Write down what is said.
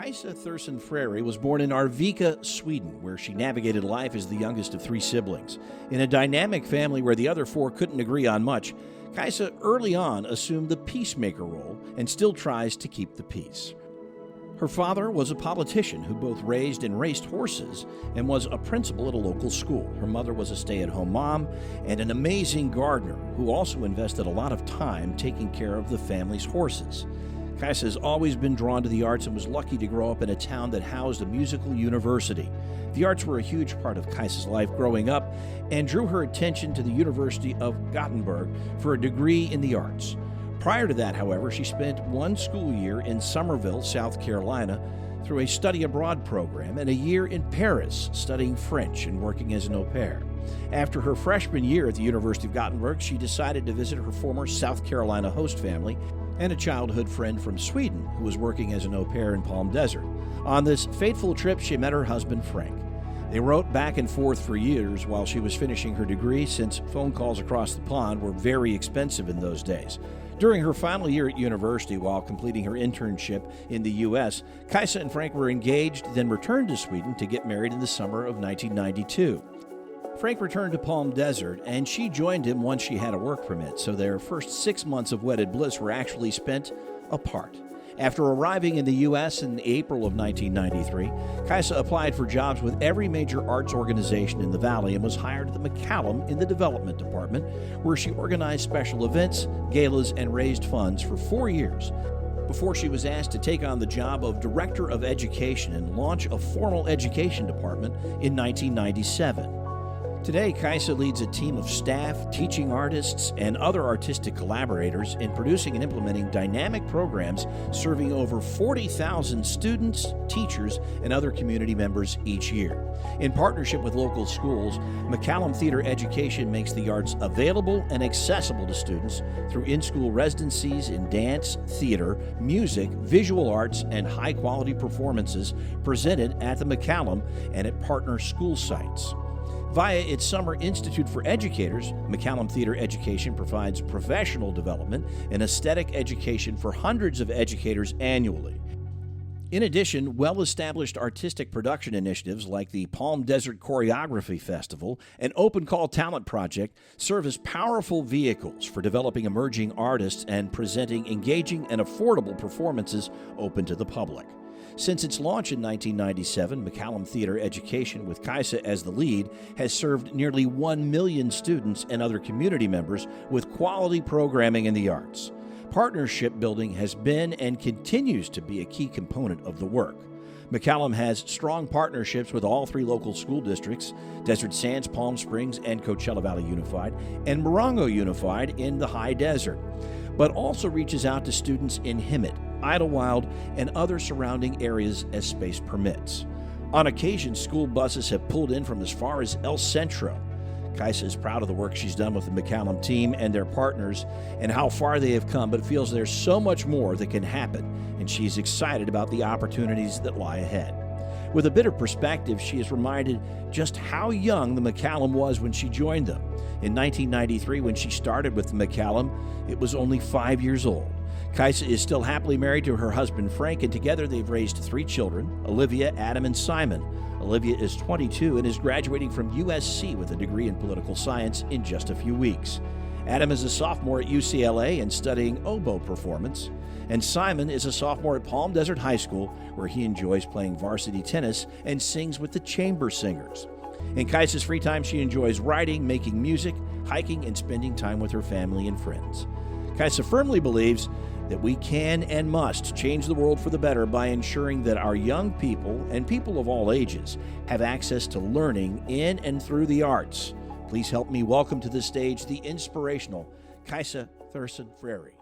Kasja Thursson Frary was born in Arvika, Sweden, where she navigated life as the youngest of three siblings. In a dynamic family where the other four couldn't agree on much, Kasja early on assumed the peacemaker role and still tries to keep the peace. Her father was a politician who both raised and raced horses and was a principal at a local school. Her mother was a stay-at-home mom and an amazing gardener who also invested a lot of time taking care of the family's horses. Kasja has always been drawn to the arts and was lucky to grow up in a town that housed a musical university. The arts were a huge part of Kasja's life growing up and drew her attention to the University of Gothenburg for a degree in the arts. Prior to that, however, she spent one school year in Somerville, South Carolina, through a study abroad program, and a year in Paris studying French and working as an au pair. After her freshman year at the University of Gothenburg, she decided to visit her former South Carolina host family and a childhood friend from Sweden who was working as an au pair in Palm Desert. On this fateful trip, she met her husband, Frank. They wrote back and forth for years while she was finishing her degree, since phone calls across the pond were very expensive in those days. During her final year at university, while completing her internship in the U.S., Kasja and Frank were engaged, then returned to Sweden to get married in the summer of 1992. Frank returned to Palm Desert, and she joined him once she had a work permit, so their first 6 months of wedded bliss were actually spent apart. After arriving in the U.S. in April of 1993, Kasja applied for jobs with every major arts organization in the Valley and was hired at the McCallum in the development department, where she organized special events, galas, and raised funds for 4 years, before she was asked to take on the job of Director of Education and launch a formal education department in 1997. Today, Kasja leads a team of staff, teaching artists, and other artistic collaborators in producing and implementing dynamic programs serving over 40,000 students, teachers, and other community members each year. In partnership with local schools, McCallum Theater Education makes the arts available and accessible to students through in-school residencies in dance, theater, music, visual arts, and high-quality performances presented at the McCallum and at partner school sites. Via its Summer Institute for Educators, McCallum Theater Education provides professional development and aesthetic education for hundreds of educators annually. In addition, well-established artistic production initiatives like the Palm Desert Choreography Festival and Open Call Talent Project serve as powerful vehicles for developing emerging artists and presenting engaging and affordable performances open to the public. Since its launch in 1997, McCallum Theater Education, with Kasja as the lead, has served nearly 1 million students and other community members with quality programming in the arts. Partnership building has been and continues to be a key component of the work. McCallum has strong partnerships with all 3 local school districts, Desert Sands, Palm Springs, and Coachella Valley Unified, and Morongo Unified in the High Desert, but also reaches out to students in Hemet, Idlewild, and other surrounding areas as space permits. On occasion, school buses have pulled in from as far as El Centro. Kasja is proud of the work she's done with the McCallum team and their partners and how far they have come, but feels there's so much more that can happen, and she's excited about the opportunities that lie ahead. With a bit of perspective, she is reminded just how young the McCallum was when she joined them. In 1993, when she started with the McCallum, it was only 5 years old. Kasja is still happily married to her husband Frank, and together they've raised 3 children, Olivia, Adam, and Simon. Olivia is 22 and is graduating from USC with a degree in political science in just a few weeks. Adam is a sophomore at UCLA and studying oboe performance. And Simon is a sophomore at Palm Desert High School, where he enjoys playing varsity tennis and sings with the Chamber Singers. In Kasja's free time, she enjoys writing, making music, hiking, and spending time with her family and friends. Kasja firmly believes that we can and must change the world for the better by ensuring that our young people and people of all ages have access to learning in and through the arts. Please help me welcome to the stage the inspirational Kasja Thursson Frary.